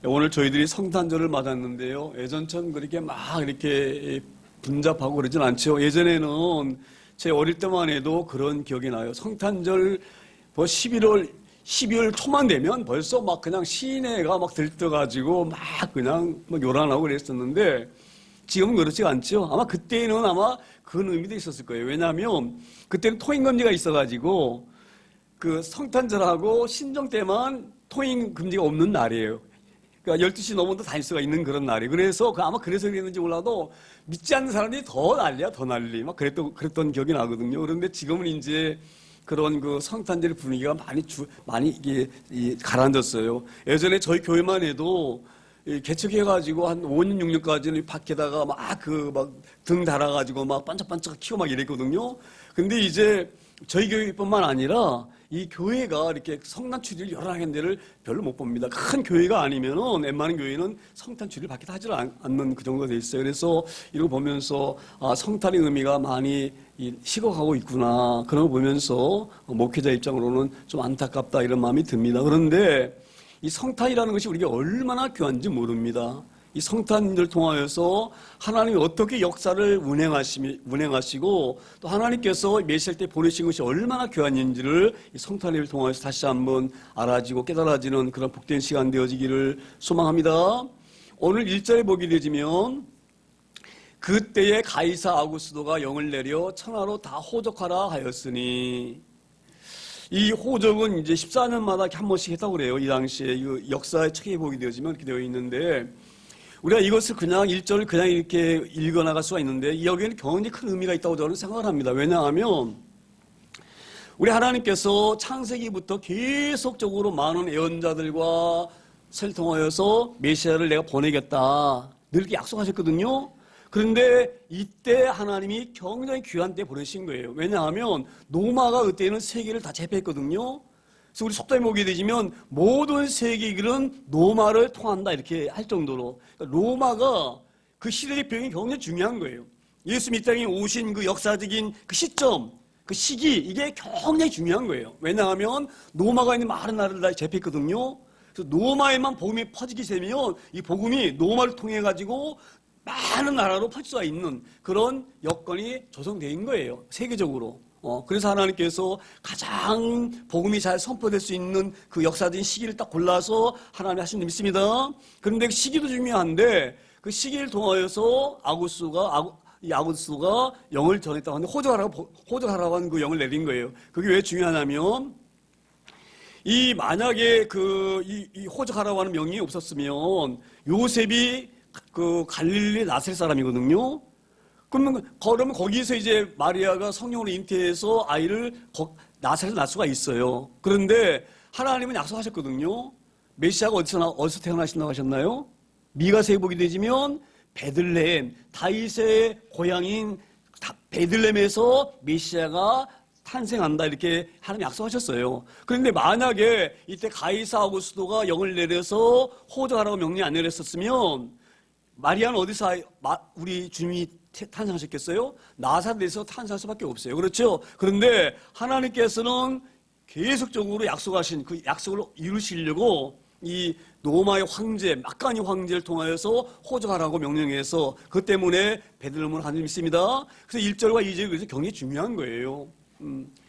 오늘 저희들이 성탄절을 맞았는데요. 예전처럼 그렇게 막 이렇게 분잡하고 그러진 않죠. 예전에는 제 어릴 때만 해도 그런 기억이 나요. 성탄절 12월 초만 되면 벌써 막 그냥 시내가 막 들떠가지고 막 그냥 막 요란하고 그랬었는데 지금은 그렇지가 않죠. 아마 그때는 아마 그런 의미도 있었을 거예요. 왜냐하면 그때는 통행금지가 있어가지고 그 성탄절하고 신정 때만 통행금지가 없는 날이에요. 그러니까 12시 넘어도 다닐 수가 있는 그런 날이. 그래서 아마 그래서 그랬는지 몰라도 믿지 않는 사람들이 더 난리야, 더 난리. 막 그랬던 기억이 나거든요. 그런데 지금은 이제 그런 그 성탄절 분위기가 많이 이게 가라앉았어요. 예전에 저희 교회만 해도 개척해가지고 한 5년, 6년까지는 밖에다가 막 등 달아가지고 막 반짝반짝 키고 막 이랬거든요. 근데 이제 저희 교회뿐만 아니라 이 교회가 이렇게 성탄 추리를 여러 행사를 별로 못 봅니다. 큰 교회가 아니면은 웬만한 교회는 성탄 추리를 밖에 하지 않는 그 정도가 돼 있어요. 그래서 이거 보면서 성탄의 의미가 많이 식어가고 있구나. 그런 거 보면서 목회자 입장으로는 좀 안타깝다 이런 마음이 듭니다. 그런데 이 성탄이라는 것이 우리가 얼마나 귀한지 모릅니다. 이 성탄을 통하여서 하나님이 어떻게 역사를 운행하시고 또 하나님께서 메시아 때 보내신 것이 얼마나 귀한 인지를 이 성탄을 통하여서 다시 한번 알아지고 깨달아지는 그런 복된 시간 되어지기를 소망합니다. 오늘 1절에 보게 되지면 그때에 가이사 아구스도가 영을 내려 천하로 다 호적하라 하였으니 이 호적은 이제 14년마다 한 번씩 했다고 그래요. 이 당시에 이 역사의 책에 보게 되어지면 이렇게 되어 있는데 우리가 이것을 그냥 1절을 그냥 이렇게 읽어나갈 수가 있는데 여기에는 굉장히 큰 의미가 있다고 저는 생각을 합니다. 왜냐하면 우리 하나님께서 창세기부터 계속적으로 많은 예언자들과 통하여서 메시아를 내가 보내겠다 늘 이렇게 약속하셨거든요. 그런데 이때 하나님이 굉장히 귀한 때 보내신 거예요. 왜냐하면 노마가 그때는 세계를 다 제패했거든요. 그래서 우리 속담에 보게 되지면 모든 세계길은 노마를 통한다 이렇게 할 정도로 그러니까 로마가 그 시대의 배경이 굉장히 중요한 거예요. 예수님 이 땅에 오신 그 역사적인 그 시점, 그 시기 이게 굉장히 중요한 거예요. 왜냐하면 노마가 있는 많은 나라를 다 제패했거든요. 그래서 노마에만 복음이 퍼지게 되면 이 복음이 노마를 통해 가지고 많은 나라로 퍼질 수가 있는 그런 여건이 조성된 거예요. 세계적으로. 그래서 하나님께서 가장 복음이 잘 선포될 수 있는 그 역사적인 시기를 딱 골라서 하나님이 하신 줄 믿습니다. 그런데 그 시기도 중요한데 그 시기를 통하여서 아구스가 영을 전했다고 하는데 호적하라고 하는 그 영을 내린 거예요. 그게 왜 중요하냐면 만약에 이 호적하라고 하는 명령이 없었으면 요셉이 그 갈릴리 나셀 사람이거든요. 그러면 거기서 이제 마리아가 성령으로 잉태해서 아이를 나사렛에서 낳을 수가 있어요. 그런데 하나님은 약속하셨거든요. 메시아가 어디서 태어나신다고 하셨나요? 미가서에 보게 되지면 베들레헴, 다윗의 고향인 베들레헴에서 메시아가 탄생한다 이렇게 하나님 약속하셨어요. 그런데 만약에 이때 가이사 아구스도가 영을 내려서 호적하라고 명령 안 내렸었으면 마리아는 어디서 우리 주님이 탄생하셨겠어요? 나사렛에서 탄생할 수밖에 없어요. 그렇죠? 그런데 하나님께서는 계속적으로 약속하신 그 약속을 이루시려고 이 로마의 황제, 막간이 황제를 통하여서 호적하라고 명령해서 그 때문에 베들레헴을 하는 믿습니다. 그래서 1절과 2절이 그래서 굉장히 중요한 거예요.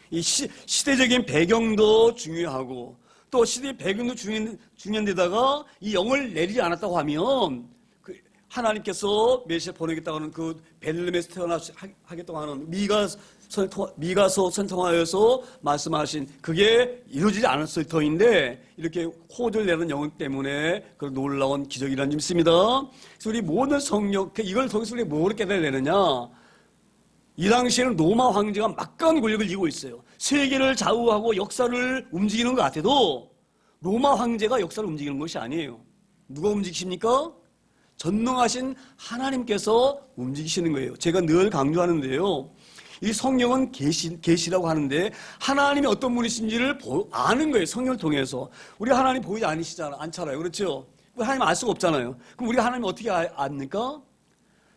이 시대적인 배경도 중요하고 또 시대의 배경도 중요한데다가 이 영을 내리지 않았다고 하면 하나님께서 메시아 보내겠다고 하는 그 베들레헴에서 태어나겠다고 하는 미가서 선통하여서 말씀하신 그게 이루어지지 않았을 터인데 이렇게 호를 내는 영혼 때문에 그런 놀라운 기적이라는 점 있습니다. 그래서 우리 모든 성령 이걸 통해서 우리 뭐를 깨달아야 되느냐? 이 당시에는 로마 황제가 막강한 권력을 쥐고 있어요. 세계를 좌우하고 역사를 움직이는 것 같아도 로마 황제가 역사를 움직이는 것이 아니에요. 누가 움직이십니까? 전능하신 하나님께서 움직이시는 거예요. 제가 늘 강조하는데요. 이 성령은 계시라고 하는데 하나님이 어떤 분이신지를 아는 거예요. 성령을 통해서. 우리 하나님 보이지 않잖아요. 그렇죠? 하나님 알 수가 없잖아요. 그럼 우리가 하나님 어떻게 압니까?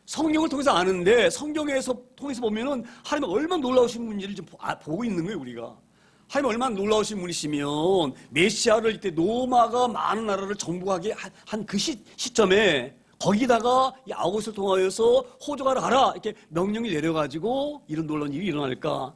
성령을 통해서 아는데 성경에서 통해서 보면은 하나님 얼마나 놀라우신 분인지를 좀 보고 있는 거예요. 우리가. 하나님 얼마나 놀라우신 분이시면 메시아를 이때 로마가 많은 나라를 정복하게 한 그 시점에 거기다가 이 아고스를 통하여서 호적하러 가라 이렇게 명령이 내려가지고 이런 놀라운 일이 일어날까?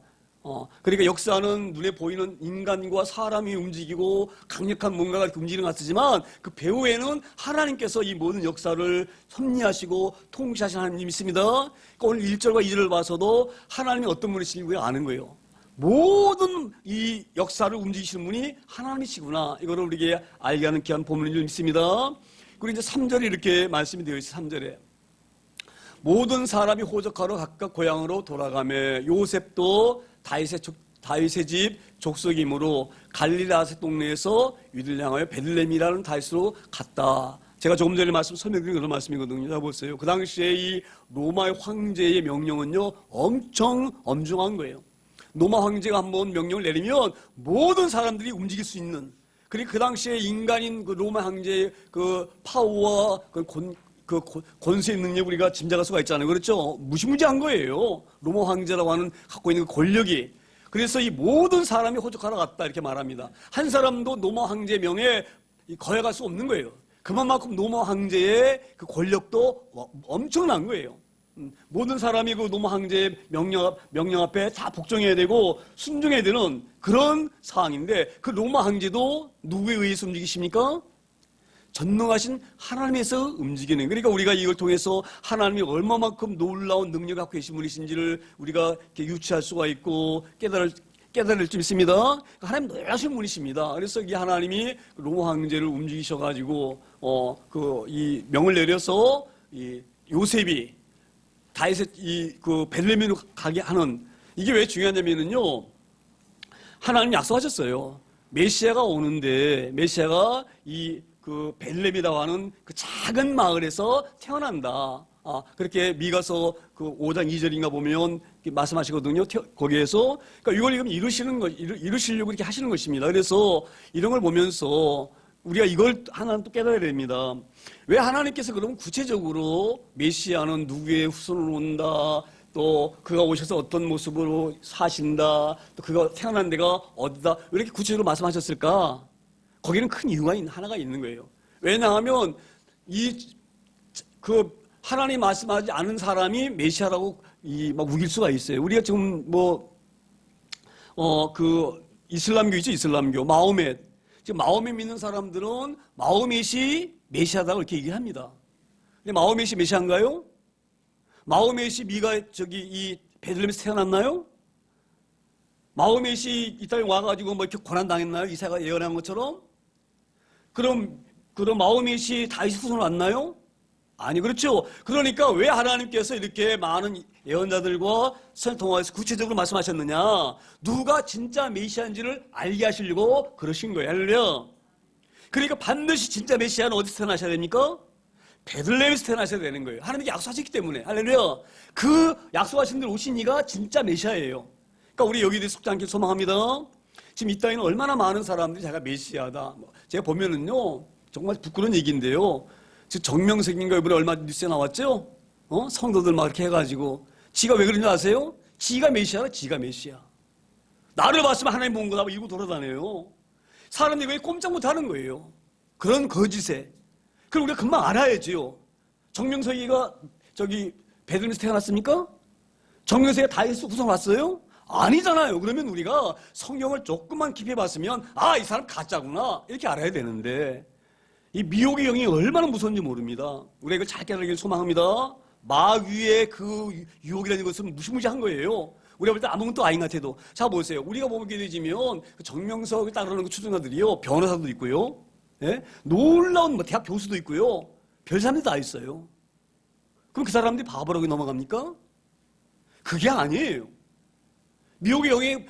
그러니까 역사는 눈에 보이는 인간과 사람이 움직이고 강력한 뭔가가 이렇게 움직이는 것 같지만 그 배후에는 하나님께서 이 모든 역사를 섭리하시고 통치하시는 하나님이 있습니다. 그러니까 오늘 1절과 2절을 봐서도 하나님이 어떤 분이신지 우리가 아는 거예요. 모든 이 역사를 움직이시는 분이 하나님이시구나. 이거를 우리에게 알게 하는 귀한 본문인 줄 믿습니다. 그리고 이제 3절에 이렇게 말씀이 되어 있어요. 3절에. 모든 사람이 호적하러 각각 고향으로 돌아가며 요셉도 다윗의 집 족속이므로 갈릴라세 동네에서 유대를 향하여 베들레헴이라는 다윗으로 갔다. 제가 조금 전에 설명드린 그런 말씀이거든요. 자 보세요. 그 당시에 이 로마의 황제의 명령은요 엄청 엄중한 거예요. 로마 황제가 한번 명령을 내리면 모든 사람들이 움직일 수 있는. 그리고 그 당시에 인간인 그 로마 황제의 그 파워와 그 권세의 능력 우리가 짐작할 수가 있잖아요. 그렇죠? 무시무시한 거예요. 로마 황제라고 하는 갖고 있는 그 권력이. 그래서 이 모든 사람이 호적하러 갔다 이렇게 말합니다. 한 사람도 로마 황제의 명에 거역할 수 없는 거예요. 그만큼 로마 황제의 그 권력도 엄청난 거예요. 모든 사람이 그 로마 황제의 명령 앞에 다 복종해야 되고 순종해야 되는 그런 상황인데 그 로마 황제도 누구에 의해서 움직이십니까? 전능하신 하나님에서 움직이는. 그러니까 우리가 이걸 통해서 하나님이 얼마만큼 놀라운 능력을 갖고 계신 분이신지를 우리가 이렇게 유추할 수가 있고 깨달을 수 있습니다. 하나님 놀라신 분이십니다. 그래서 이 하나님이 로마 황제를 움직이셔가지고 이 명을 내려서 이 요셉이 다윗의 그 베들레헴으로 가게 하는. 이게 왜 중요하냐면요, 하나님 약속하셨어요. 메시아가 오는데 메시아가 그 베들레헴이라고 하는 그 작은 마을에서 태어난다. 그렇게 미가서 그 5장 2절인가 보면 말씀하시거든요. 거기에서. 그러니까 이걸 이루시려고 이렇게 하시는 것입니다. 그래서 이런 걸 보면서 우리가 이걸 하나는 또 깨달아야 됩니다. 왜 하나님께서 그러면 구체적으로 메시아는 누구의 후손으로 온다, 또 그가 오셔서 어떤 모습으로 사신다, 또 그가 태어난 데가 어디다, 왜 이렇게 구체적으로 말씀하셨을까? 거기는 큰 이유가 하나가 있는 거예요. 왜냐하면 하나님 말씀하지 않은 사람이 메시아라고 막 우길 수가 있어요. 우리가 지금 그 이슬람교 있죠, 이슬람교 마호멧. 지금 마호멧 믿는 사람들은 마호멧이 메시아다고 이렇게 얘기합니다. 근데 마호멧이 메시아인가요? 마호멧이 이 베들레헴에서 태어났나요? 마호멧이 이 땅에 와가지고 뭐 이렇게 고난당했나요? 이사야가 예언한 것처럼? 그럼 마호멧이 다윗의 후손으로 왔나요? 아니, 그렇죠. 그러니까 왜 하나님께서 이렇게 많은 예언자들과 선을 통해서 구체적으로 말씀하셨느냐? 누가 진짜 메시아인지를 알게 하시려고 그러신 거예요. 할렐루야. 그러니까 반드시 진짜 메시아는 어디서 태어나셔야 됩니까? 베들레헴에서 태어나셔야 되는 거예요. 하나님이 약속하셨기 때문에. 할렐루야. 그 약속하신 대로 오신 이가 진짜 메시아예요. 그러니까 우리 여기에 속지 않길 소망합니다. 지금 이 땅에는 얼마나 많은 사람들이 제가 메시아다. 제가 보면은요, 정말 부끄러운 얘기인데요. 지금 정명석인가 이번에 얼마 뉴스에 나왔죠? 성도들 막 이렇게 해가지고. 지가 왜 그런지 아세요? 지가 메시아라, 지가 메시아. 나를 봤으면 하나님 본 거다, 이러고 돌아다녀요. 사람들이 왜 꼼짝 못 하는 거예요? 그런 거짓에. 그럼 우리가 금방 알아야지요. 정명석이가 베들레헴에서 태어났습니까? 정명석이가 다윗에서 후손 왔어요? 아니잖아요. 그러면 우리가 성경을 조금만 깊이 봤으면 이 사람 가짜구나 이렇게 알아야 되는데 이 미혹의 영이 얼마나 무서운지 모릅니다. 우리가 이걸 잘 깨달기를 소망합니다. 마귀의 그 유혹이라는 것은 무시무시한 거예요. 우리가 볼 때 아무것도 아닌 것 같아도. 자 보세요. 우리가 보게 되지면 그 정명석을 따르는 그 추종자들이요, 변호사도 있고요, 예? 놀라운 대학 교수도 있고요, 별 사람들이 다 있어요. 그럼 그 사람들이 바보라고 넘어갑니까? 그게 아니에요. 미혹의 영에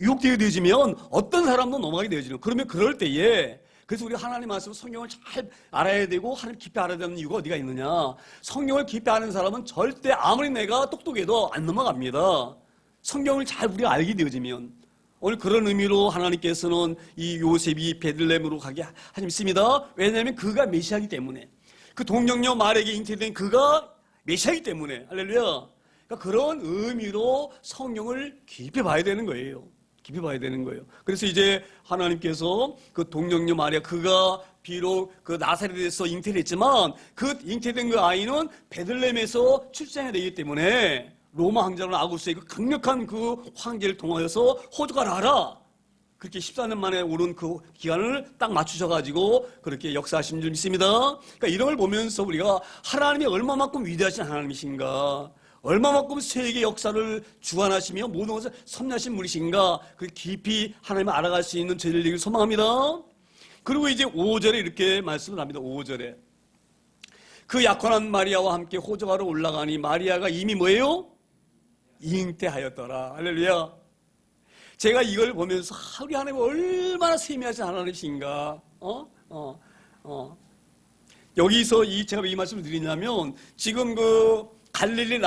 유혹되게 되어지면 어떤 사람도 넘어가게 되어지는. 그러면 그럴 때에, 그래서 우리가 하나님 말씀 성경을 잘 알아야 되고 하나님 깊이 알아야 되는 이유가 어디가 있느냐. 성경을 깊이 아는 사람은 절대 아무리 내가 똑똑해도 안 넘어갑니다. 성경을 잘 우리가 알게 되어지면. 오늘 그런 의미로 하나님께서는 이 요셉이 베들레헴으로 가게 하십니다. 왜냐하면 그가 메시아이기 때문에. 그 동정녀 말에게 잉태된 그가 메시아이기 때문에. 할렐루야. 그러니까 그런 의미로 성경을 깊이 봐야 되는 거예요. 깊이 봐야 되는 거예요. 그래서 이제 하나님께서 그 동정녀 마리아, 그가 비록 그 나사렛에서 잉태를 했지만 그 잉태된 그 아이는 베들레헴에서 출생해야 되기 때문에 로마 황제라는 아구스의 그 강력한 그 황제를 통하여서 호주가 나라, 그렇게 14년 만에 오른 그 기간을 딱 맞추셔가지고 그렇게 역사하신 줄 믿습니다. 그러니까 이런 걸 보면서 우리가 하나님이 얼마만큼 위대하신 하나님이신가, 얼마만큼 세계 역사를 주관하시며 모든 것을 섭리하신 분이신가, 그 깊이 하나님을 알아갈 수 있는 저희들 되기를 소망합니다. 그리고 이제 5절에 이렇게 말씀을 합니다. 5절에 그 약혼한 마리아와 함께 호적하러 올라가니 마리아가 이미 뭐예요? 잉태하였더라. 할렐루야. 제가 이걸 보면서 우리 하나님 얼마나 세미하신 하나님이신가. 여기서 제가 왜 이 말씀을 드리냐면 지금 그 갈릴리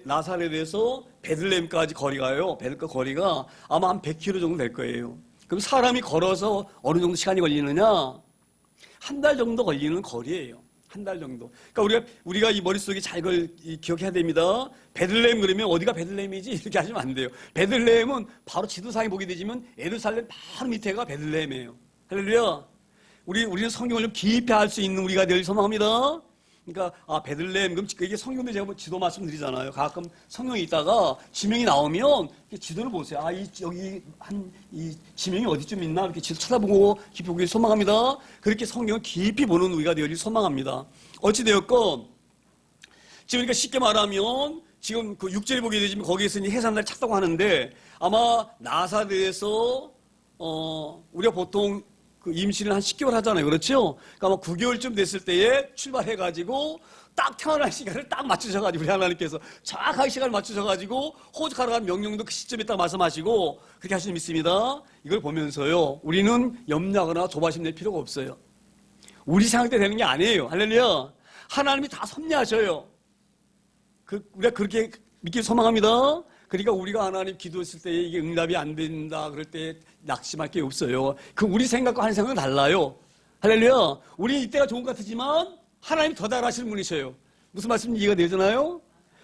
나사렛에서 베들레헴까지 거리가요. 베들레헴 거리가 아마 한 100km 정도 될 거예요. 그럼 사람이 걸어서 어느 정도 시간이 걸리느냐? 한 달 정도 걸리는 거리예요. 한 달 정도. 그러니까 우리가 이 머릿속에 잘 기억해야 됩니다. 베들레헴 그러면 어디가 베들레헴이지? 이렇게 하시면 안 돼요. 베들레헴은 바로 지도상에 보게 되지만 예루살렘 바로 밑에가 베들레헴이에요. 할렐루야. 우리는 성경을 좀 깊이 알 수 있는 우리가 될 소망합니다. 그러니까 베들레헴, 그럼 이게 성경도 제가 지도 말씀드리잖아요. 가끔 성경에 있다가 지명이 나오면 지도를 보세요. 여기 이 지명이 어디쯤 있나 이렇게 지도 쳐다보고 깊이 보길 소망합니다. 그렇게 성경을 깊이 보는 우리가 되길 소망합니다. 어찌 되었건 지금 그러니까 쉽게 말하면 지금 그 6절에 보게 되지만 거기에서 해산날 찾다고 하는데 아마 나사렛에서 우리가 보통 그 임신을 한 10개월 하잖아요. 그렇죠? 그러니까 아마 9개월쯤 됐을 때에 출발해가지고 딱 태어날 시간을 딱 맞추셔가지고 우리 하나님께서 정확하게 시간을 맞추셔가지고 호적하러 간 명령도 그 시점에 딱 말씀하시고 그렇게 하시는 믿습니다. 이걸 보면서요. 우리는 염려하거나 조바심 낼 필요가 없어요. 우리 생각 때 되는 게 아니에요. 할렐루야. 하나님이 다 섭리하셔요. 우리가 그렇게 믿기 소망합니다. 그러니까 우리가 하나님 기도했을 때 이게 응답이 안 된다 그럴 때 낙심할 게 없어요. 그 우리 생각과 하는 생각은 달라요. 할렐루야. 우리 이때가 좋은 것 같지만 하나님이 더 잘하시는 분이셔요. 무슨 말씀인지 이해가 되잖아요.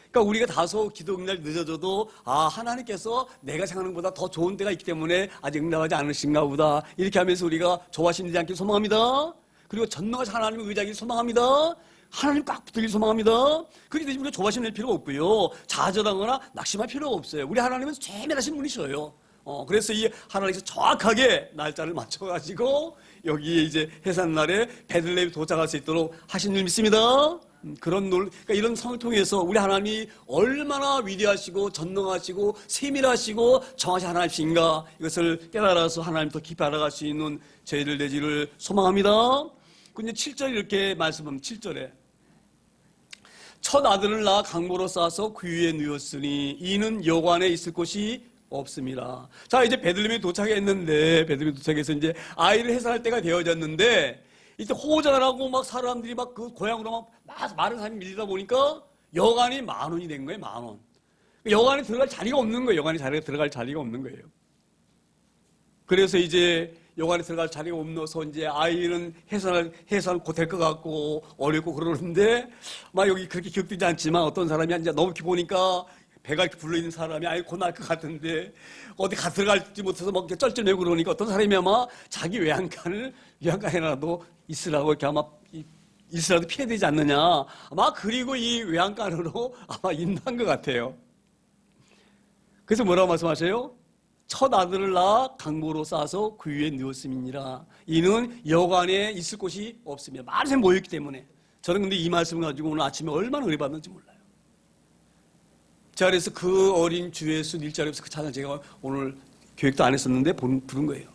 그러니까 우리가 다소 기도 응답이 늦어져도 하나님께서 내가 생각하는 것보다 더 좋은 때가 있기 때문에 아직 응답하지 않으신가 보다 이렇게 하면서 우리가 조바심내지 않길 소망합니다. 그리고 전능하신 하나님을 의지하길 소망합니다. 하나님 꽉 붙들길 소망합니다. 그렇게 되면 우리가 조바심 낼 필요가 없고요. 좌절하거나 낙심할 필요가 없어요. 우리 하나님은 최면하신 분이셔요. 그래서 이 하나님께서 정확하게 날짜를 맞춰가지고 여기에 이제 해산날에 베들레헴에 도착할 수 있도록 하신 줄 믿습니다. 그러니까 이런 성을 통해서 우리 하나님이 얼마나 위대하시고 전능하시고 세밀하시고 정하신 하나님이신가 이것을 깨달아서 하나님 더 깊이 알아갈 수 있는 저희들 되기를 소망합니다. 근데 7절 이렇게 말씀합니다. 7절에 첫 아들을 낳아 강모로 싸서 그 위에 누웠으니 이는 여관에 있을 곳이 없습니다. 자, 이제 베들레헴에 도착했는데 베들레헴에 도착해서 이제 아이를 해산할 때가 되어졌는데 이때 호전하고 막 사람들이 막 그 고향으로 막 많은 사람이 밀리다 보니까 여관이 10,000원이 된 거예요. 10,000원. 여관에 들어갈 자리가 없는 거예요. 여관에 들어갈 자리가 없는 거예요. 그래서 이제 여관에 들어갈 자리가 없어서 이제 아이는 해산 곧 될 것 같고 어렵고 그러는데 막 여기 그렇게 기억되지 않지만 어떤 사람이 이제 너무 이렇게 보니까 배가 이렇게 불러있는 사람이 곧 날 것 같은데 어디 들어갈지 못해서 막 쩔쩔매고 그러니까 어떤 사람이 아마 자기 외양간에라도 있으라고 이렇게 아마 있으라도 피해야 되지 않느냐 아마 그리고 이 외양간으로 아마 인도한 것 같아요. 그래서 뭐라고 말씀하세요? 첫 아들을 낳아 강모로 싸서 그 위에 누웠음이니라. 이는 여관에 있을 곳이 없으며 많은 사람이 모였기 때문에. 저는 근데 이 말씀을 가지고 오늘 아침에 얼마나 은혜 받는지 몰라요. 제가 그래서 그 어린 주 예수 일자리에서 그 찬양 제가 오늘 교육도 안 했었는데 부른 거예요.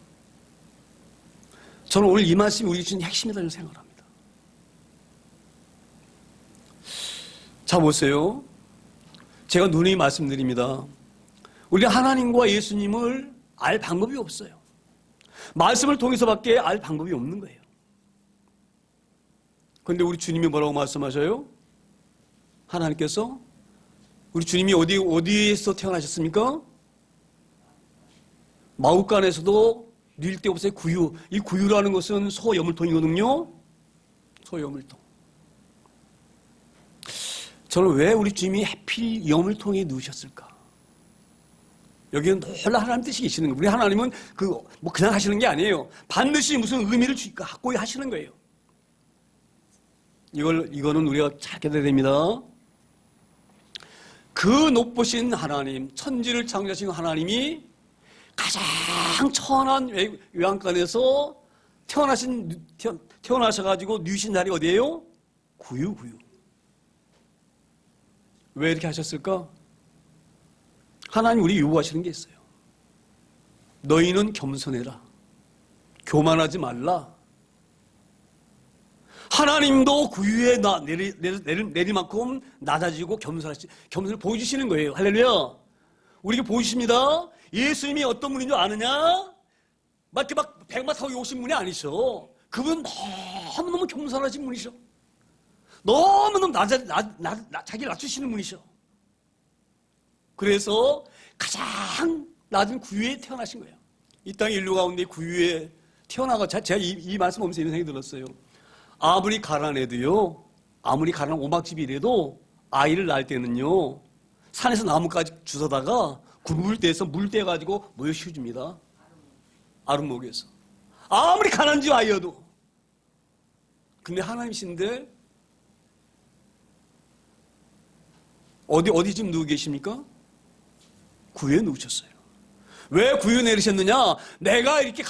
저는 오늘 이 말씀이 우리 주신 핵심이라는 생각을 합니다. 자, 보세요. 제가 누누이 말씀드립니다. 우리가 하나님과 예수님을 알 방법이 없어요. 말씀을 통해서밖에 알 방법이 없는 거예요. 그런데 우리 주님이 뭐라고 말씀하셔요? 하나님께서 우리 주님이 어디에서 태어나셨습니까? 마구간에서도 릴 데 없어요. 구유. 이 구유라는 것은 소여물통이거든요. 소여물통. 저는 왜 우리 주님이 하필 여물통에 누우셨을까? 여기는 놀라 하나님 뜻이 계시는 거예요. 우리 하나님은 뭐 그냥 하시는 게 아니에요. 반드시 무슨 의미를 갖고 하시는 거예요. 이거는 우리가 잘 깨달아야 됩니다. 그 높으신 하나님, 천지를 창조하신 하나님이 가장 천한 외양간에서 태어나셔가지고 누신 날이 어디예요? 구유. 왜 이렇게 하셨을까? 하나님 우리 요구하시는 게 있어요. 너희는 겸손해라. 교만하지 말라. 하나님도 구유에 내릴 만큼 낮아지고 겸손을 보여주시는 거예요. 할렐루야. 우리에게 보여주십니다. 예수님이 어떤 분인 줄 아느냐? 막 백마 타고 오신 분이 아니셔. 그분은 너무너무 겸손하신 분이셔. 너무너무 자기를 낮추시는 분이셔. 그래서 가장 낮은 구유에 태어나신 거예요. 이 땅 인류 가운데 구유에 제가 이 말씀 보면서 이런 생각이 들었어요. 아무리 가난해도요, 아무리 가난한 오막집이라도 아이를 낳을 때는요, 산에서 나무까지 주워다가 굴물대에서 물 떼가지고 모여 씌워줍니다. 아름목에서. 아무리 가난한 집 아이여도. 근데 하나님이신데, 어디 지금 누구 계십니까? 구유에 누우셨어요. 왜 구유에 내리셨느냐? 내가 이렇게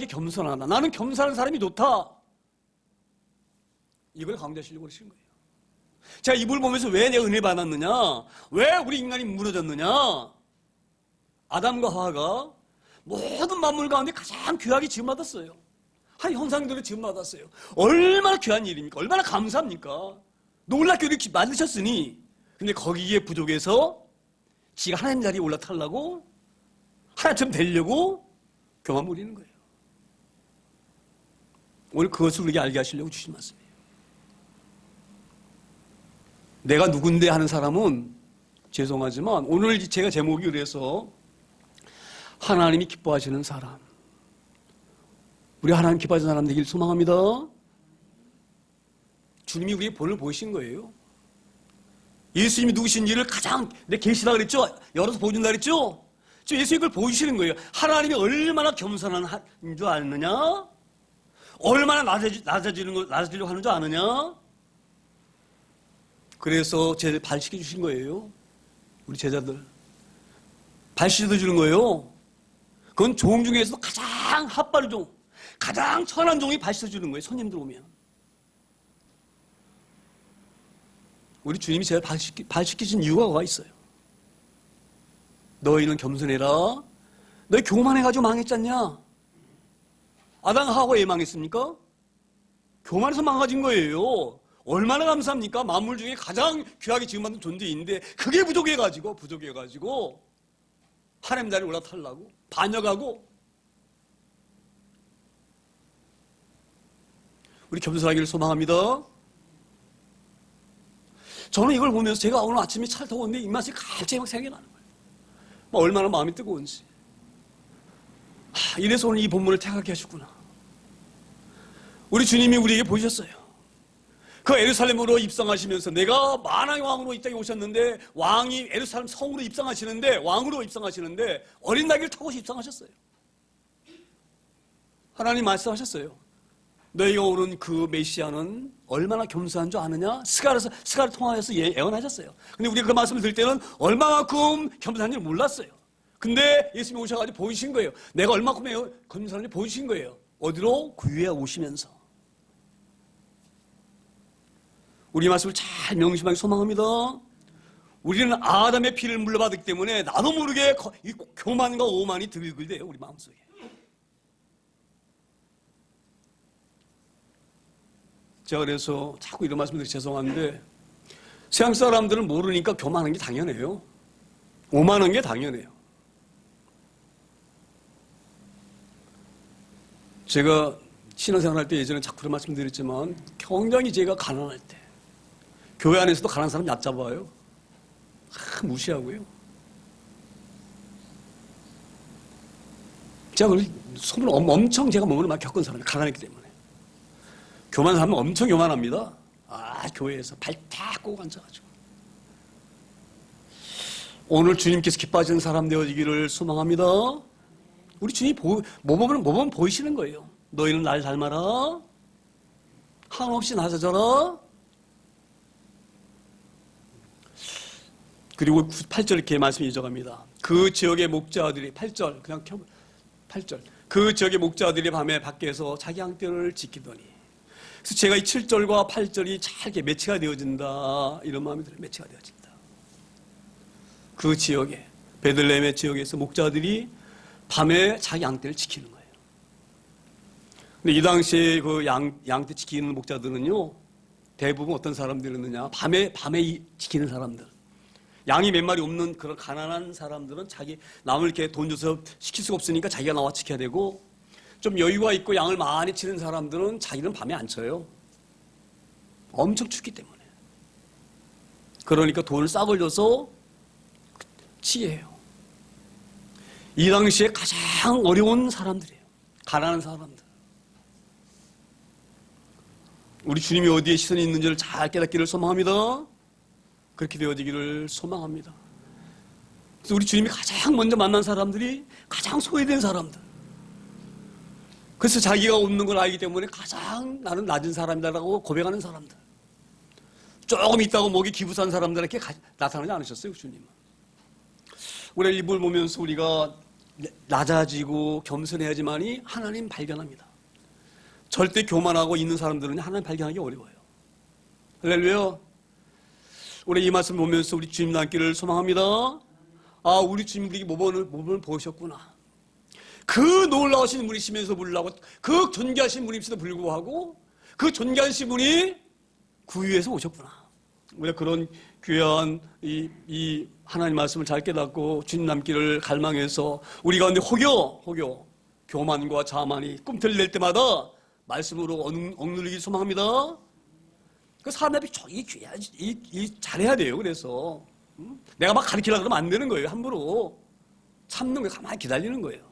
겸손하다. 나는 겸손한 사람이 좋다. 이걸 강조하시려고 그러시는 거예요. 자, 이걸 보면서 왜 내가 은혜 받았느냐? 왜 우리 인간이 무너졌느냐? 아담과 하와가 모든 만물 가운데 가장 귀하게 지음받았어요. 한 형상대로 지음받았어요. 얼마나 귀한 일입니까? 얼마나 감사합니까? 놀랍게 이렇게 만드셨으니. 근데 거기에 부족해서 지가 하나님 자리에 올라타려고 하나님처럼 되려고 교만 부리는 거예요. 오늘 그것을 우리에게 알게 하시려고 주신 말씀이에요. 내가 누군데 하는 사람은 죄송하지만 오늘 제가 제목이 그래서 하나님이 기뻐하시는 사람. 우리 하나님 기뻐하시는 사람 되길 소망합니다. 주님이 우리의 본을 보이신 거예요. 예수님이 누구신지를 가장 계시다 그랬죠? 열어서 보여준다 그랬죠? 지금 예수님이 그걸 보여주시는 거예요. 하나님이 얼마나 겸손한 줄 아느냐? 얼마나 낮아지려고 하는 줄 아느냐? 그래서 발 씻겨주신 거예요. 우리 제자들. 발 씻어주는 거예요. 그건 종 중에서도 가장 핫바른 종, 가장 천한 종이 발 씻어주는 거예요. 손님들 오면. 우리 주님이 제가 발 씻기신 이유가 와 있어요. 너희는 겸손해라. 너희 교만해가지고 망했잖냐? 아담 하와 왜 망했습니까? 교만해서 망가진 거예요. 얼마나 감사합니까? 만물 중에 가장 귀하게 지음받은 존재인데 그게 부족해가지고 하나님 자리에 올라타려고 반역하고. 우리 겸손하기를 소망합니다. 저는 이걸 보면서 제가 오늘 아침에 차를 타고 오는데 입맛이 갑자기 막 생각이 나는 거예요. 얼마나 마음이 뜨거운지. 이래서 오늘 이 본문을 택하게 하셨구나. 우리 주님이 우리에게 보이셨어요. 그 예루살렘으로 입성하시면서 내가 만왕의 왕으로 이 땅에 오셨는데 왕이 예루살렘 성으로 왕으로 입성하시는데 어린 나귀를 타고 입성하셨어요. 하나님 말씀하셨어요. 너희가 오는 그 메시아는 얼마나 겸손한 줄 아느냐? 스가를 통하여서 예언하셨어요. 근데 우리가 그 말씀을 들을 때는 얼마만큼 겸손한지 몰랐어요. 근데 예수님이 오셔가지고 보이신 거예요. 내가 얼마만큼 겸손한지 보이신 거예요. 어디로? 구유에 오시면서. 우리 말씀을 잘 명심하게 소망합니다. 우리는 아담의 피를 물려받았기 때문에 나도 모르게 이 교만과 오만이 들글대요. 우리 마음속에. 제가 그래서 자꾸 이런 말씀드려 죄송한데 세상 사람들은 모르니까 교만한 게 당연해요. 오만한 게 당연해요. 제가 신앙생활할 때 예전에 자꾸 그런 말씀드렸지만 굉장히 제가 가난할 때 교회 안에서도 가난한 사람 얕잡아요. 무시하고요. 제가 그걸 소문을 엄청 제가 몸으로 막 겪은 사람이 가난했기 때문에. 교만한 사람은 엄청 교만합니다. 교회에서 발 탁 꼬고 앉아가지고. 오늘 주님께서 기뻐하시는 사람 되어지기를 소망합니다. 우리 주님이 모범은 보이시는 거예요. 너희는 날 닮아라. 한없이 낮아져라. 그리고 8절 이렇게 말씀이 이어갑니다. 그 지역의 목자들이 8절 그냥 8절 그 지역의 목자들이 밤에 밖에서 자기 양떼를 지키더니 그래서 제가 이 7절과 8절이 잘 이렇게 매치가 되어진다 이런 마음이 들어요. 매치가 되어진다. 그 지역에 베들레헴의 지역에서 목자들이 밤에 자기 양떼를 지키는 거예요. 근데 이 당시에 그 양떼 지키는 목자들은요 대부분 어떤 사람들이었느냐 밤에 지키는 사람들. 양이 몇 마리 없는 그런 가난한 사람들은 자기 남을 이렇게 돈 줘서 시킬 수가 없으니까 자기가 나와 지켜야 되고 좀 여유가 있고 양을 많이 치는 사람들은 자기는 밤에 안 쳐요. 엄청 춥기 때문에. 그러니까 돈을 싹을 줘서 치해요. 이 당시에 가장 어려운 사람들이에요. 가난한 사람들. 우리 주님이 어디에 시선이 있는지를 잘 깨닫기를 소망합니다. 그렇게 되어지기를 소망합니다. 그래서 우리 주님이 가장 먼저 만난 사람들이 가장 소외된 사람들. 그래서 자기가 없는 걸 알기 때문에 가장 나는 낮은 사람이다라고 고백하는 사람들. 조금 있다고 목이 기부산 사람들에게 나타나지 않으셨어요, 주님은. 우리 이불 보면서 우리가 낮아지고 겸손해야지만이 하나님 발견합니다. 절대 교만하고 있는 사람들은 하나님 발견하기 어려워요. 할렐루야. 우리 이 말씀 보면서 우리 주님 닮기를 소망합니다. 아, 우리 주님 우리 모범을 보셨구나. 그 놀라우신 분이시면서 불구하고 그 존귀하신 분임에도 불구하고 그 존귀하신 분이 구유에서 오셨구나. 우리가 그런 귀한 이 하나님 말씀을 잘 깨닫고 주님 닮기를 갈망해서 우리 가운데 혹여 교만과 자만이 꿈틀 낼 때마다 말씀으로 억누르기 소망합니다. 그 사람들이 잘해야 돼요. 그래서 내가 막 가르치려고 그러면 안 되는 거예요. 함부로 참는 거예요. 가만히 기다리는 거예요.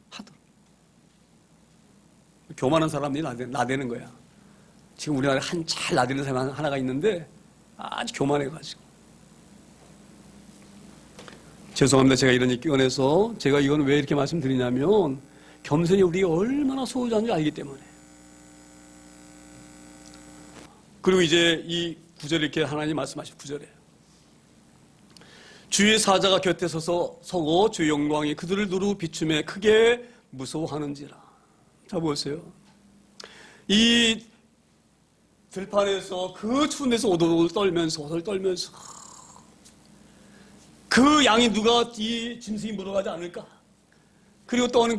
하도록. 교만한 사람들이 나대는 거야. 지금 우리나라에 잘 나대는 사람 하나가 있는데 아주 교만해가지고. 죄송합니다. 제가 이런 얘기 꺼내서 제가 이건 왜 이렇게 말씀드리냐면 겸손이 우리가 얼마나 소유자인지 알기 때문에. 그리고 이제 이 구절에 이렇게 하나님 말씀하신 구절에 주의 사자가 곁에 서고 주의 영광이 그들을 두루 비춤에 크게 무서워하는지라. 자 보세요. 이 들판에서 그 추운 데서 오돌오돌 떨면서 그 양이 누가 이 짐승이 물어가지 않을까? 그리고 또는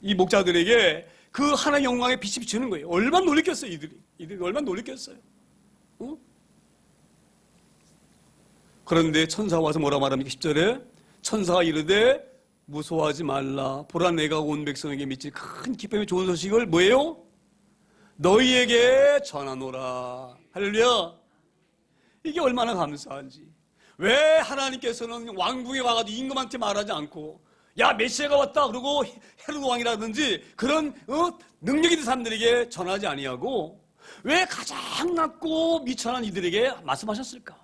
이 목자들에게 그 하나의 영광의 빛이 비추는 거예요. 얼마나 놀랬겠어요, 이들이 얼마나 놀랬겠어요. 어? 그런데 천사가 와서 뭐라 말합니까? 10절에 천사가 이르되 무서워하지 말라. 보라 내가 온 백성에게 미칠 큰 기쁨의 좋은 소식을 뭐예요? 너희에게 전하노라. 할렐루야. 이게 얼마나 감사한지. 왜 하나님께서는 왕궁에 와가지고 임금한테 말하지 않고 야 메시아가 왔다 그러고 헤로드 왕이라든지 그런 능력 있는 사람들에게 전하지 아니하고 왜 가장 낮고 미천한 이들에게 말씀하셨을까?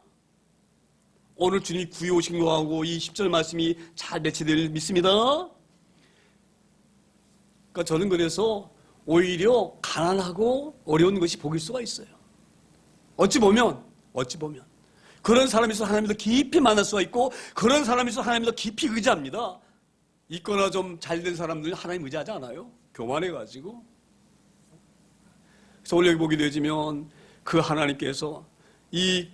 오늘 주님이 구해 오신 거하고 이 10절 말씀이 잘 매치될 믿습니다. 그러니까 저는 그래서 오히려 가난하고 어려운 것이 복일 수가 있어요. 어찌 보면 그런 사람이 있어 하나님을 더 깊이 만날 수가 있고 그런 사람이 있어 하나님을 더 깊이 의지합니다. 있거나 좀 잘된 사람들은 하나님 의지하지 않아요. 교만해가지고. 그래서 오늘 여기 보게 되지면 그 하나님께서 이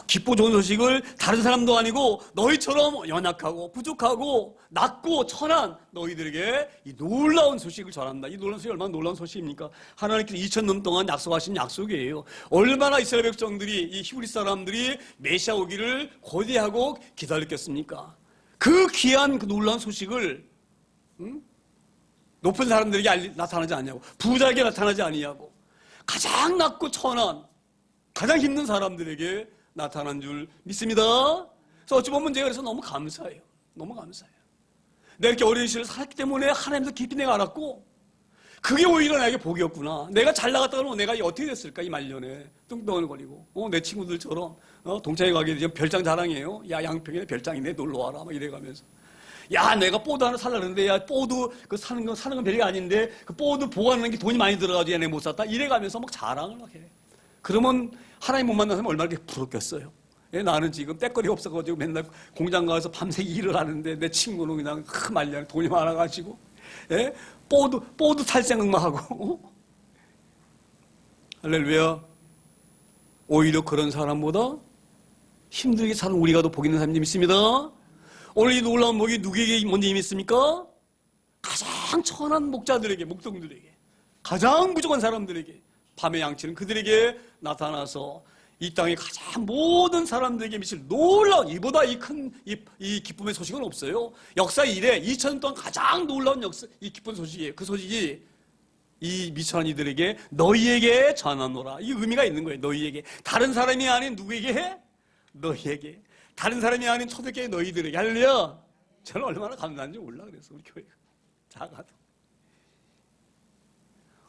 기쁘고 좋은 소식을 다른 사람도 아니고 너희처럼 연약하고 부족하고 낮고 천한 너희들에게 이 놀라운 소식을 전한다. 이 놀라운 소식이 얼마나 놀라운 소식입니까? 하나님께서 2000년 동안 약속하신 약속이에요. 얼마나 이스라엘 백성들이 이 히브리 사람들이 메시아 오기를 고대하고 기다렸겠습니까? 그 귀한 그 놀라운 소식을 높은 사람들에게 나타나지 않냐고 부자에게 나타나지 아니냐고 가장 낮고 천한 가장 힘든 사람들에게 나타난 줄 믿습니다. 그래서 어찌 보면 제가 그래서 너무 감사해요. 너무 감사해요. 내가 이렇게 어린 시절을 살았기 때문에 하나님도 깊이 내가 알았고 그게 오히려 나에게 복이었구나. 내가 잘 나갔다 그러면 내가 어떻게 됐을까, 이 말년에. 뚱뚱거리고. 내 친구들처럼, 동창회 가게 되면 별장 자랑이에요. 야, 양평에 별장이네, 놀러 와라. 막 이래가면서. 야, 내가 보드 하나 살라 그러는데, 야, 보드, 사는 건 별게 아닌데, 그 보드 보관하는 게 돈이 많이 들어가지고 얘네 못 샀다. 이래가면서 막 자랑을 막 해. 그러면 하나님 못 만나면 얼마나 부럽겠어요. 예, 나는 지금 때거리 없어가지고 맨날 공장 가서 밤새 일을 하는데, 내 친구는 그냥 말려 돈이 많아가지고, 예? 보드 탈 생각만 하고. 할렐루야. 오히려 그런 사람보다 힘들게 사는 우리가 더 복 있는 사람이 있습니다. 오늘 이 놀라운 복이 누구에게 먼저 임했습니까? 가장 천한 목자들에게, 목동들에게, 가장 부족한 사람들에게, 밤의 양치는 그들에게 나타나서 이 땅의 가장 모든 사람들에게 미칠 놀라운, 이보다 이 기쁨의 소식은 없어요. 역사 이래 2000년 동안 가장 놀라운 이 기쁜 소식이에요. 그 소식이 이 미천한 이들에게 너희에게 전하노라. 이 의미가 있는 거예요. 너희에게. 다른 사람이 아닌 누구에게 해? 너희에게. 다른 사람이 아닌 초대교회 너희들에게. 할렐루야. 저는 얼마나 감사한지 몰라. 그래서 우리 교회가 작아도.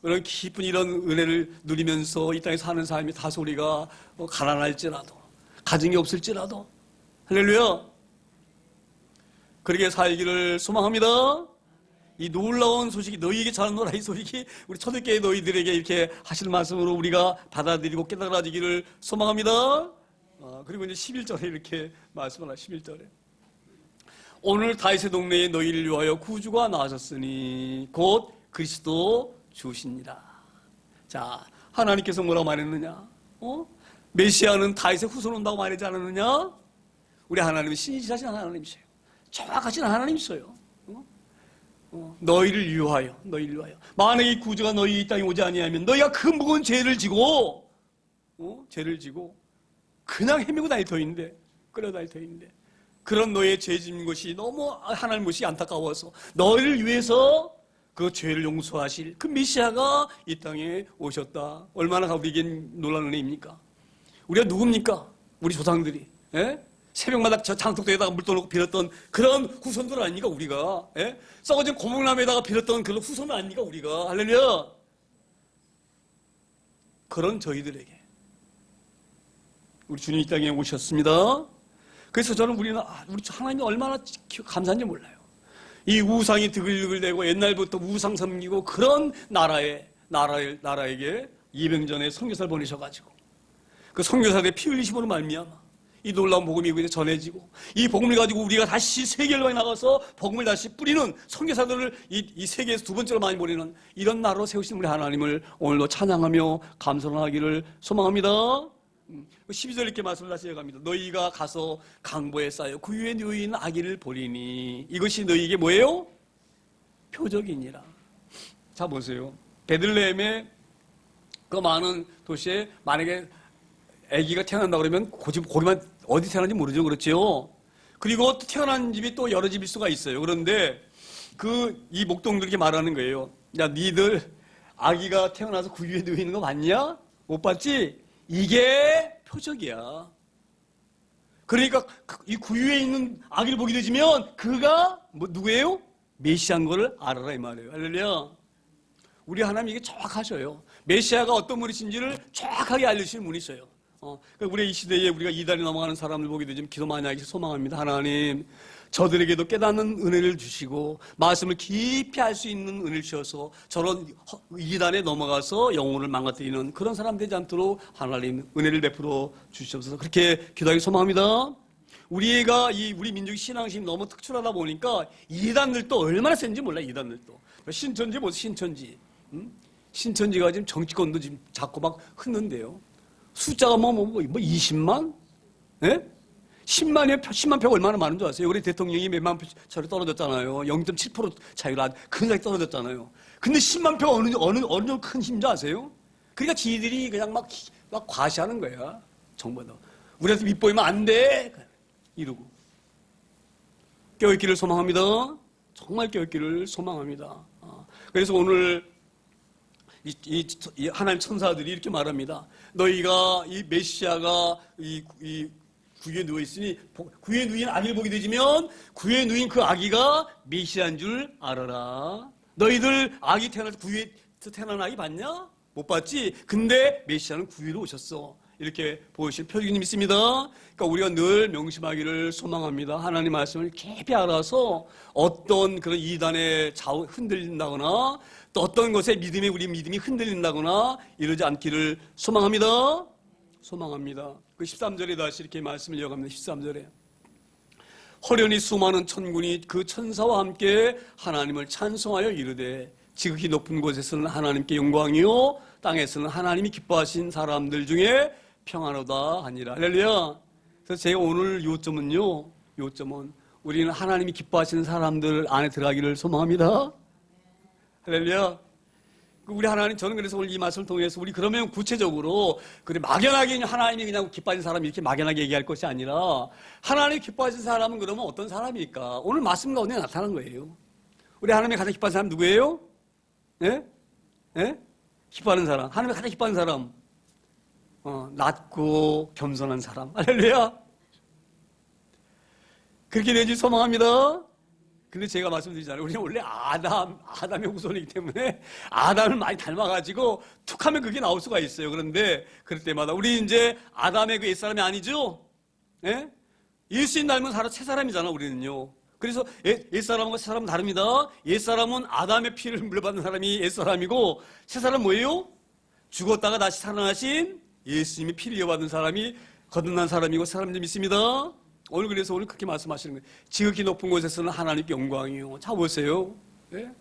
그런 깊은 이런 은혜를 누리면서 이 땅에 사는 삶이 다소 우리가 가난할지라도, 가진 게 없을지라도, 할렐루야. 그렇게 살기를 소망합니다. 이 놀라운 소식이 너희에게 전하노라, 이 소식이 우리 초대교회 너희들에게 이렇게 하실 말씀으로 우리가 받아들이고 깨달아지기를 소망합니다. 그리고 이제 11절에 이렇게 말씀을 하죠. 11절에 오늘 다윗의 동네에 너희를 위하여 구주가 나으셨으니 곧 그리스도 주시니라. 자, 하나님께서 뭐라고 말했느냐? 메시아는 다윗의 후손 온다고 말하지 않았느냐? 우리 하나님은 신실하신 하나님이세요. 정확하신 하나님이세요. 너희를 위하여, 너희를 위하여. 만약에 이 구주가 너희 이 땅에 오지 아니하면 너희가 그 무거운 죄를 지고, 죄를 지고 그냥 헤매고 다닐 터인데, 끌어다닐 터인데, 그런 너의 죄 짓는 것이 너무 하나님 것이 안타까워서 너희를 위해서 그 죄를 용서하실 그 메시아가 이 땅에 오셨다. 얼마나 우리에겐 놀라운 은혜입니까? 우리가 누굽니까? 우리 조상들이. 예? 새벽마다 저 장독대에다가 물 떠놓고 빌었던 그런 후손들 아닙니까, 우리가? 예? 썩어진 고목나무에다가 빌었던 그런 후손 아닙니까, 우리가? 할렐루야! 그런 저희들에게 우리 주님 이 땅에 오셨습니다. 그래서 저는 우리 하나님이 얼마나 감사한지 몰라요. 이 우상이 드글드글대고 옛날부터 우상 섬기고 그런 나라에게 200년 전에 선교사를 보내셔가지고 그 선교사들의 피 흘리심으로 말미암아 이 놀라운 복음이 이제 전해지고 이 복음을 가지고 우리가 다시 세계로 나가서 복음을 다시 뿌리는 선교사들을 이 세계에서 두 번째로 많이 보내는 이런 나라로 세우신 우리 하나님을 오늘도 찬양하며 감사하기를 소망합니다. 12절 이렇게 말씀을 다시 해갑니다. 너희가 가서 강보에 쌓여 그 위에 누인 아기를 보리니 이것이 너희에게 뭐예요? 표적이니라. 자 보세요. 베들레헴의 그 많은 도시에 만약에 아기가 태어난다 그러면 거기만 어디 태어난지 모르죠. 그렇죠? 그리고 태어난 집이 또 여러 집일 수가 있어요. 그런데 이 목동들에게 말하는 거예요. 야, 니들 아기가 태어나서 그 위에 누워 있는 거 봤냐? 못 봤지? 이게 표적이야. 그러니까 이 구유에 있는 아기를 보게 되지면 그가 누구예요? 메시아인 거를 알아라 이 말이에요. 할렐루야. 우리 하나님 이게 정확하셔요. 메시아가 어떤 분이신지를 정확하게 알려주시는 분이셔요. 그러니까 우리 이 시대에 우리가 이달이 넘어가는 사람들 보게 되지만 기도 많이 하기 소망합니다. 하나님, 저들에게도 깨닫는 은혜를 주시고 말씀을 깊이 할 수 있는 은혜를 주셔서 저런 이단에 넘어가서 영혼을 망가뜨리는 그런 사람 되지 않도록 하나님 은혜를 베풀어 주시옵소서. 그렇게 기도하기 소망합니다. 우리 민족의 신앙심이 너무 특출하다 보니까 이단들도 얼마나 센지 몰라요. 이단들도 신천지 보세요. 신천지. 신천지가 지금 정치권도 지금 자꾸 막 흔는데요. 숫자가 뭐 20만? 예? 10만 표가 얼마나 많은 줄 아세요? 우리 대통령이 몇만 표 차로 떨어졌잖아요. 0.7% 차이로 큰 차이 떨어졌잖아요. 근데 10만 표가 어느 정도 큰 힘인지 아세요? 그러니까 지들이 그냥 막 과시하는 거야. 정부도. 우리한테 밑보이면 안 돼. 이러고. 깨어있기를 소망합니다. 정말 깨어있기를 소망합니다. 그래서 오늘 이 하나님 천사들이 이렇게 말합니다. 너희가 이 메시아가 이 구유에 누워있으니 구유에 누인 아기를 보게 되지면 구유에 누인 그 아기가 메시아인 줄 알아라. 너희들 아기 태어나서 구유에 태어난 아기 봤냐? 못 봤지? 근데 메시아는 구유로 오셨어. 이렇게 보여주실 표준이 있습니다. 그러니까 우리가 늘 명심하기를 소망합니다. 하나님 말씀을 깊이 알아서 어떤 그런 이단에 흔들린다거나 또 어떤 것에 우리 믿음이 흔들린다거나 이러지 않기를 소망합니다. 소망합니다. 그 13절에 다시 이렇게 말씀을 이어갑니다. 13절에 허련히 수많은 천군이 그 천사와 함께 하나님을 찬송하여 이르되 지극히 높은 곳에서는 하나님께 영광이요 땅에서는 하나님이 기뻐하신 사람들 중에 평안하다 하니라. 할렐루야. 그래서 제가 오늘 요점은 우리는 하나님이 기뻐하시는 사람들 안에 들어가기를 소망합니다. 할렐루야. 우리 하나님, 저는 그래서 오늘 이 말씀을 통해서 우리 그러면 구체적으로 그래 막연하게 하나님이 그냥 기뻐하신 사람 이렇게 막연하게 얘기할 것이 아니라 하나님이 기뻐하신 사람은 그러면 어떤 사람일까? 오늘 말씀 가운데 나타난 거예요. 우리 하나님이 가장 기뻐하는 사람 누구예요? 예? 예? 기뻐하는 사람. 하나님이 가장 기뻐하는 사람. 낮고 겸손한 사람. 할렐루야. 그렇게 되지 소망합니다. 근데 제가 말씀드리잖아요. 우리는 원래 아담의 후손이기 때문에 아담을 많이 닮아가지고 툭 하면 그게 나올 수가 있어요. 그런데 그럴 때마다 우리 이제 아담의 그 옛사람이 아니죠? 예? 예수님 닮은 새 사람이잖아, 우리는요. 그래서 옛사람과 새사람은 다릅니다. 옛사람은 아담의 피를 물려받는 사람이 옛사람이고 새사람은 뭐예요? 죽었다가 다시 살아나신 예수님이 피를 이어받은 사람이 거듭난 사람이고 사람들 믿습니다. 오늘 그래서 오늘 그렇게 말씀하시는 거예요. 지극히 높은 곳에서는 하나님께 영광이요. 자 보세요. 네?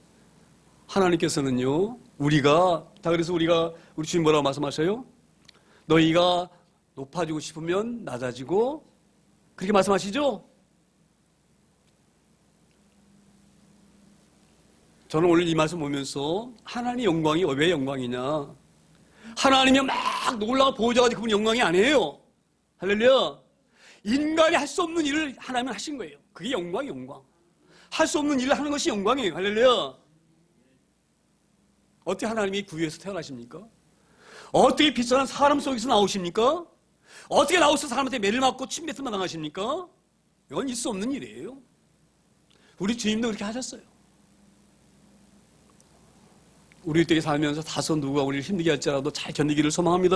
하나님께서는요. 그래서 우리 주님 뭐라고 말씀하셔요? 너희가 높아지고 싶으면 낮아지고 그렇게 말씀하시죠? 저는 오늘 이 말씀 보면서 하나님의 영광이 왜 영광이냐? 하나님이 막 놀라운 보호자가 그분 영광이 아니에요. 할렐루야. 인간이 할 수 없는 일을 하나님은 하신 거예요. 그게 영광. 할 수 없는 일을 하는 것이 영광이에요. 할렐루야. 어떻게 하나님이 구유에서 태어나십니까? 어떻게 비천한 사람 속에서 나오십니까? 어떻게 나오셔서 사람한테 매를 맞고 침뱉음만 당하십니까? 이건 있을 수 없는 일이에요. 우리 주님도 그렇게 하셨어요. 우리 때에 살면서 다소 누가 우리를 힘들게 할지라도 잘 견디기를 소망합니다.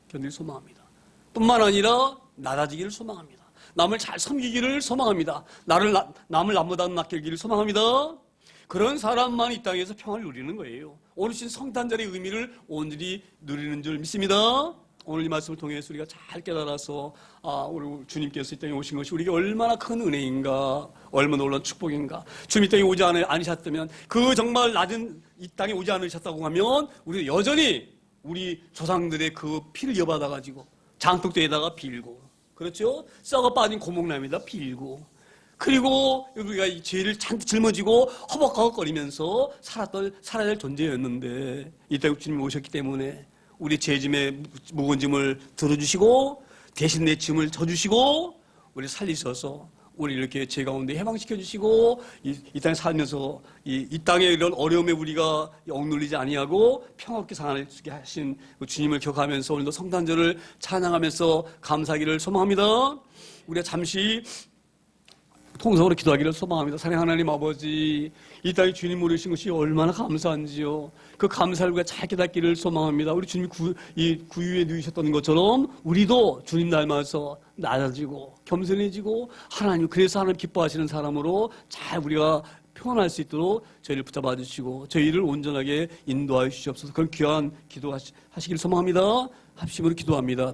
견디기를 소망합니다. 뿐만 아니라 낮아지기를 소망합니다. 남을 잘 섬기기를 소망합니다. 남을 남보다 낫기를 소망합니다. 그런 사람만 이 땅에서 평화를 누리는 거예요. 오늘 신 성탄절의 의미를 온전히 누리는 줄 믿습니다. 오늘 이 말씀을 통해서 우리가 잘 깨달아서 우리 주님께서 이 땅에 오신 것이 우리에게 얼마나 큰 은혜인가, 얼마나 놀라운 축복인가. 주님 이 땅에 오지 않으셨다면, 그 정말 낮은 이 땅에 오지 않으셨다고 하면 우리 여전히 우리 조상들의 그 피를 이어받아가지고 장독대에다가 빌고, 그렇죠? 썩어 빠진 고목나무에다 빌고, 그리고 우리가 이 죄를 잔뜩 짊어지고 허벅허벅거리면서 살아야 될 존재였는데, 이 땅에 주님이 오셨기 때문에 우리 죄짐의 무거운 짐을 들어주시고 대신 내 짐을 져주시고 우리 살리셔서 우리 이렇게 죄 가운데 해방시켜 주시고 이 땅에 살면서 이 땅에 이런 어려움에 우리가 억눌리지 아니하고 평화롭게 살아갈 수 있게 하신 주님을 기억하면서 오늘도 성탄절을 찬양하면서 감사하기를 소망합니다. 우리가 잠시 통성으로 기도하기를 소망합니다. 사랑하는 하나님 아버지, 이 땅에 주님 모르신 것이 얼마나 감사한지요. 그 감사를 우리가 잘 깨닫기를 소망합니다. 우리 주님이 구유에 누이셨던 것처럼 우리도 주님 닮아서 낮아지고 겸손해지고 그래서 하나님 기뻐하시는 사람으로 잘 우리가 표현할 수 있도록 저희를 붙잡아 주시고 저희를 온전하게 인도하여 주시옵소서. 그런 귀한 기도 하시기를 소망합니다. 합심으로 기도합니다.